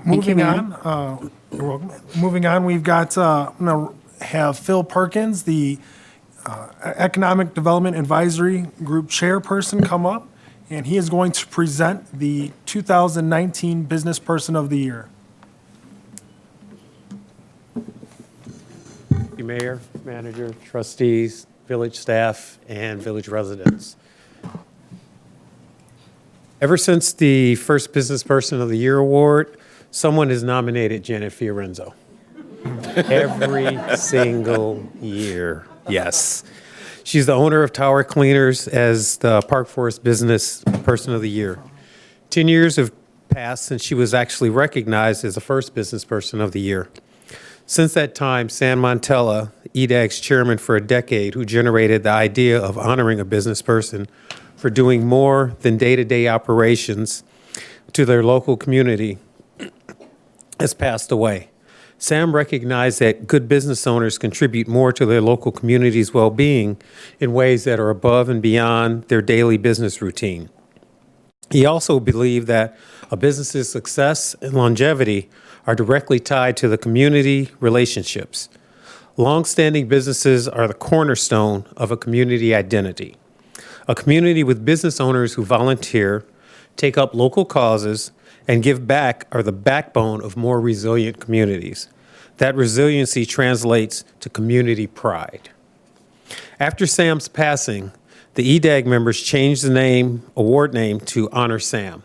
Moving on, you're welcome. Moving on, we've got, I'm going to have Phil Perkins, the Economic Development Advisory Group Chairperson, come up, and he is going to present the 2019 Business Person of the Year. Thank you, Mayor, Manager, trustees, village staff, and village residents. Ever since the first Business Person of the Year award, someone has nominated Janet Fiorenzo. Every single year, yes. She's the owner of Tower Cleaners as the Park Forest Business Person of the Year. 10 years have passed since she was actually recognized as the first Business Person of the Year. Since that time, Sam Montella, EDAG's chairman for a decade, who generated the idea of honoring a business person for doing more than day-to-day operations to their local community, has passed away. Sam recognized that good business owners contribute more to their local community's well-being in ways that are above and beyond their daily business routine. He also believed that a business's success and longevity are directly tied to the community relationships. Long-standing businesses are the cornerstone of a community identity. A community with business owners who volunteer, take up local causes, and give back are the backbone of more resilient communities. That resiliency translates to community pride. After Sam's passing, the EDAG members changed the award name to Honor Sam.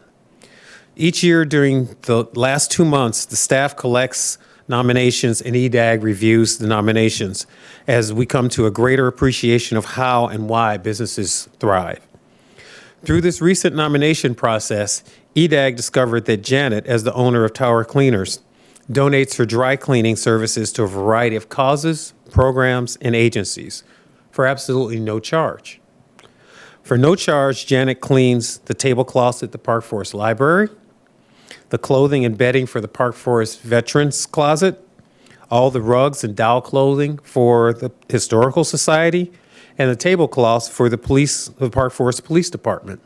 Each year during the last 2 months, the staff collects nominations and EDAG reviews the nominations as we come to a greater appreciation of how and why businesses thrive. Through this recent nomination process, EDAG discovered that Janet, as the owner of Tower Cleaners, donates her dry cleaning services to a variety of causes, programs, and agencies for absolutely no charge. For no charge, Janet cleans the tablecloths at the Park Forest Library, the clothing and bedding for the Park Forest Veterans Closet, all the rugs and dowel clothing for the Historical Society, and the tablecloths for the Park Forest Police Department.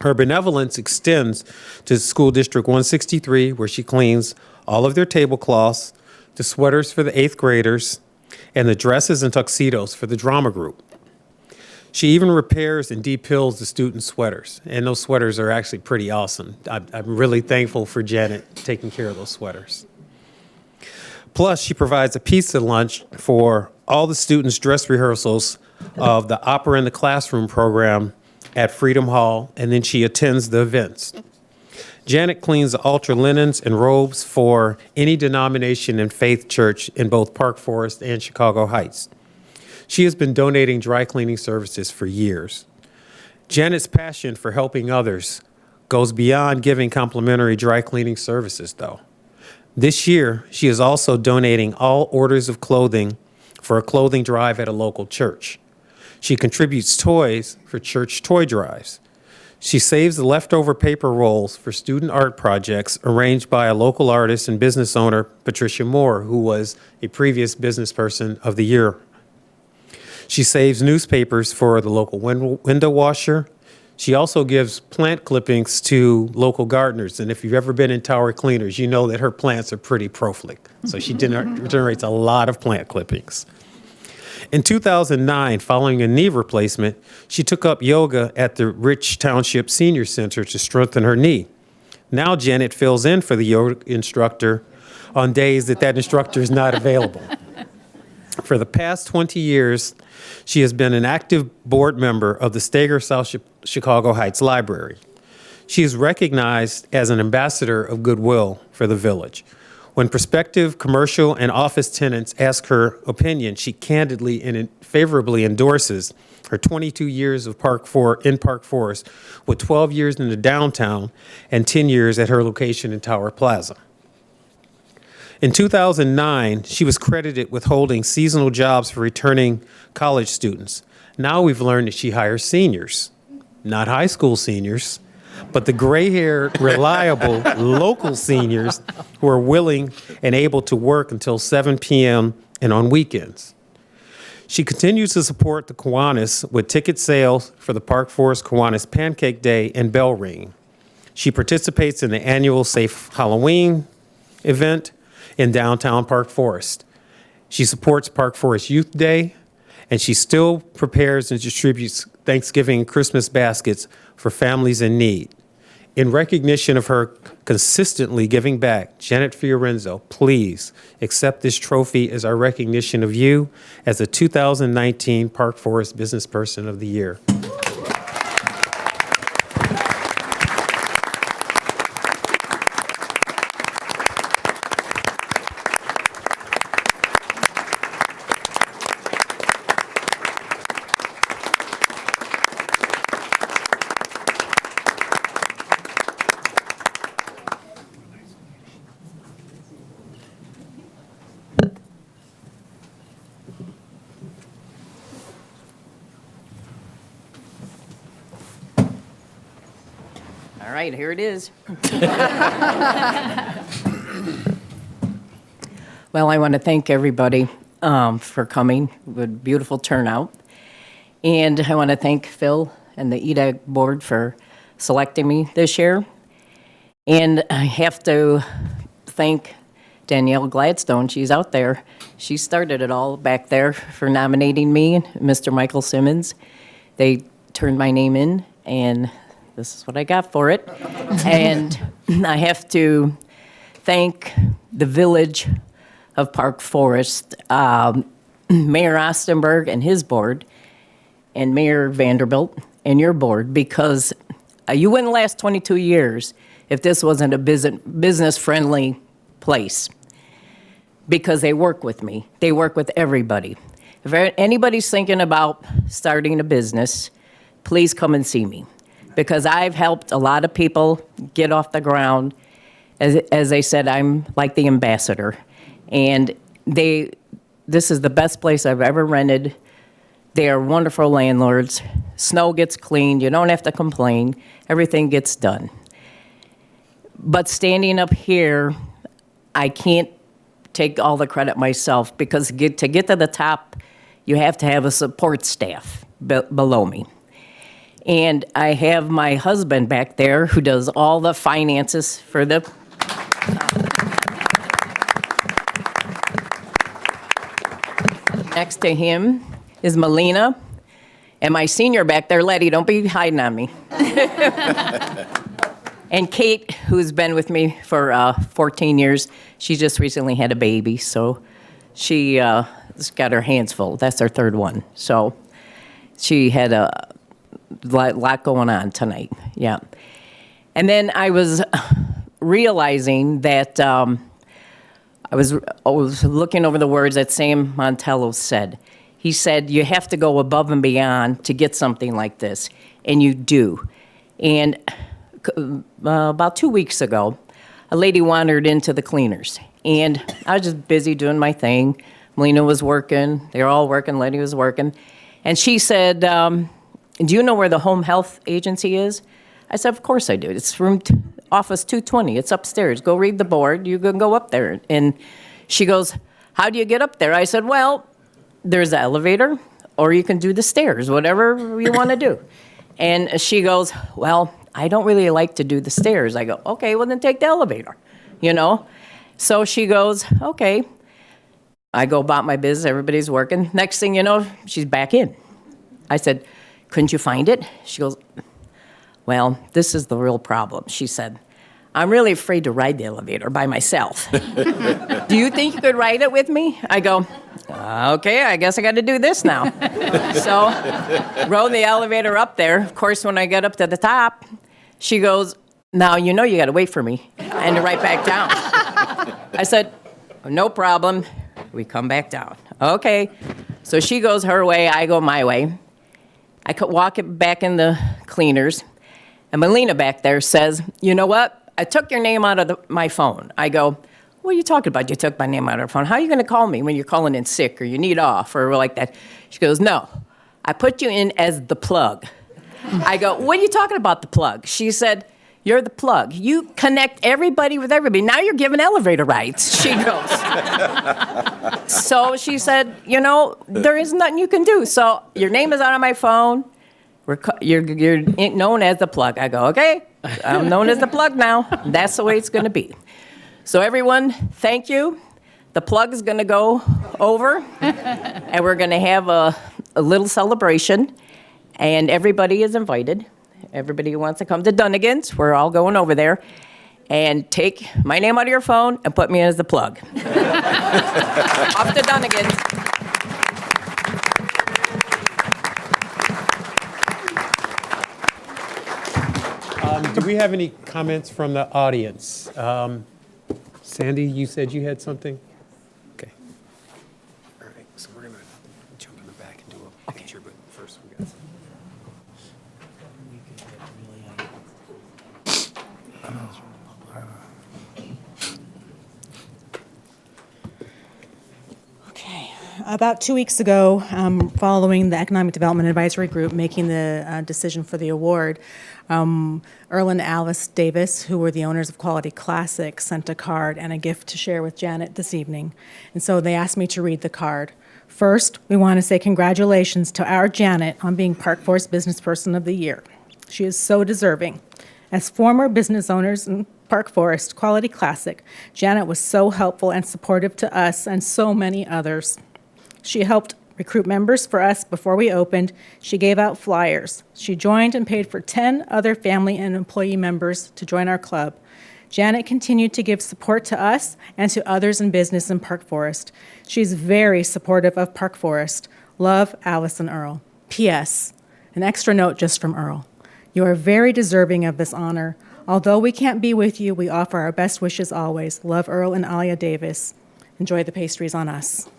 Her benevolence extends to School District 163, where she cleans all of their tablecloths, the sweaters for the 8th graders, and the dresses and tuxedos for the drama group. She even repairs and depills the student sweaters, and those sweaters are actually pretty awesome. I'm really thankful for Janet taking care of those sweaters. Plus, she provides a pizza lunch for all the students' dress rehearsals of the Opera in the Classroom program at Freedom Hall, and then she attends the events. Janet cleans the altar linens and robes for any denomination and faith church in both Park Forest and Chicago Heights. She has been donating dry cleaning services for years. Janet's passion for helping others goes beyond giving complimentary dry cleaning services, though. This year, she is also donating all orders of clothing for a clothing drive at a local church. She contributes toys for church toy drives. She saves the leftover paper rolls for student art projects arranged by a local artist and business owner, Patricia Moore, who was a previous Business Person of the Year. She saves newspapers for the local window washer. She also gives plant clippings to local gardeners. And if you've ever been in Tower Cleaners, you know that her plants are pretty prolific. So she generates a lot of plant clippings. In 2009, following a knee replacement, she took up yoga at the Rich Township Senior Center to strengthen her knee. Now Janet fills in for the yoga instructor on days that instructor is not available. For the past 20 years, she has been an active board member of the Steger South Chicago Heights Library. She is recognized as an ambassador of goodwill for the village. When prospective commercial and office tenants ask her opinion, she candidly and favorably endorses her 22 years of Park Forest, with 12 years in the downtown and 10 years at her location in Tower Plaza. In 2009, she was credited with holding seasonal jobs for returning college students. Now we've learned that she hires seniors, not high school seniors, but the gray-haired, reliable, local seniors who are willing and able to work until 7 p.m. and on weekends. She continues to support the Kiwanis with ticket sales for the Park Forest Kiwanis Pancake Day and bell ringing. She participates in the annual Safe Halloween event in downtown Park Forest. She supports Park Forest Youth Day, and she still prepares and distributes Thanksgiving and Christmas baskets for families in need. In recognition of her consistently giving back, Janet Fiorenzo, please accept this trophy as our recognition of you as the 2019 Park Forest Business Person of the Year. All right, here it is. Well, I want to thank everybody for coming. With beautiful turnout. And I want to thank Phil and the EDAG board for selecting me this year. And I have to thank Danielle Gladstone. She's out there. She started it all back there for nominating me, Mr. Michael Simmons. They turned my name in, and this is what I got for it. And I have to thank the village of Park Forest, Mayor Ostenberg and his board, and Mayor Vanderbilt and your board, because you wouldn't last 22 years if this wasn't a business-friendly place, because they work with me. They work with everybody. If anybody's thinking about starting a business, please come and see me, because I've helped a lot of people get off the ground. As I said, I'm like the ambassador. And this is the best place I've ever rented. They are wonderful landlords. Snow gets cleaned. You don't have to complain. Everything gets done. But standing up here, I can't take all the credit myself, because to get to the top, you have to have a support staff below me. And I have my husband back there who does all the finances for the... Next to him is Melina. And my senior back there, Letty, don't be hiding on me. And Kate, who's been with me for 14 years, she just recently had a baby, so she got her hands full. That's her third one. So she had a lot going on tonight, yeah. And then I was realizing that I was looking over the words that Sam Montella said. He said, you have to go above and beyond to get something like this, and you do. And about 2 weeks ago, a lady wandered into the cleaners, and I was just busy doing my thing. Melina was working. They were all working. Letty was working. And she said, do you know where the home health agency is? I said, of course I do. It's office 220. It's upstairs. Go read the board. You can go up there. And she goes, how do you get up there? I said, well, there's the elevator, or you can do the stairs, whatever you want to do. And she goes, well, I don't really like to do the stairs. I go, okay, well, then take the elevator, you know? So she goes, okay. I go about my business. Everybody's working. Next thing you know, she's back in. I said, couldn't you find it? She goes, well, this is the real problem. She said, I'm really afraid to ride the elevator by myself. Do you think you could ride it with me? I go, okay, I guess I got to do this now. So rode the elevator up there. Of course, when I get up to the top, she goes, now you know you got to wait for me. And right back down. I said, no problem. We come back down. Okay. So she goes her way, I go my way. I could walk it back in the cleaners, and Melina back there says, you know what? I took your name out of my phone. I go, what are you talking about? You took my name out of the phone. How are you going to call me when you're calling in sick or you need off or like that? She goes, no, I put you in as the plug. I go, what are you talking about, the plug? She said, you're the plug. You connect everybody with everybody. Now you're giving elevator rides, she goes. So she said, you know, there is nothing you can do. So your name is out on my phone. You're known as the plug. I go, okay, I'm known as the plug now. That's the way it's going to be. So everyone, thank you. The plug is going to go over, and we're going to have a little celebration, and everybody is invited. Everybody who wants to come to Dunnigan's, we're all going over there. And take my name out of your phone and put me as the plug. Off to Dunnigan's. Do we have any comments from the audience? Sandy, you said you had something? Okay. All right, so we're going to jump in the back and do a picture, but first we got some. Okay. About 2 weeks ago, following the Economic Development Advisory Group making the decision for the award, Earl and Alice Davis, who were the owners of Quality Classic, sent a card and a gift to share with Janet this evening. And so they asked me to read the card. First, we want to say congratulations to our Janet on being Park Forest Business Person of the Year. She is so deserving. As former business owners in Park Forest Quality Classic, Janet was so helpful and supportive to us and so many others. She helped recruit members for us before we opened. She gave out flyers. She joined and paid for 10 other family and employee members to join our club. Janet continued to give support to us and to others in business in Park Forest. She's very supportive of Park Forest. Love, Alice and Earl. P.S. An extra note just from Earl. You are very deserving of this honor. Although we can't be with you, we offer our best wishes always. Love, Earl and Alia Davis. Enjoy the pastries on us.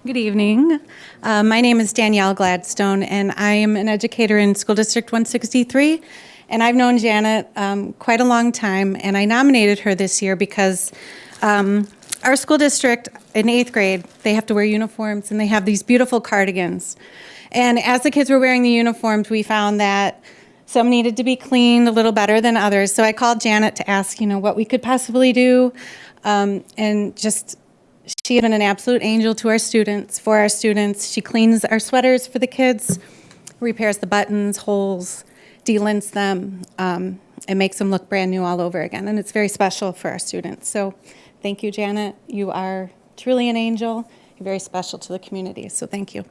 Good evening. My name is Danielle Gladstone, and I am an educator in School District 163. And I've known Janet quite a long time, and I nominated her this year because our school district in 8th grade, they have to wear uniforms, and they have these beautiful cardigans. And as the kids were wearing the uniforms, we found that some needed to be cleaned a little better than others. So I called Janet to ask, what we could possibly do, and just she has been an absolute angel to our students, for our students. She cleans our sweaters for the kids, repairs the buttons, holes, delints them, and makes them look brand new all over again. And it's very special for our students. So thank you, Janet. You are truly an angel. You're very special to the community. So thank you.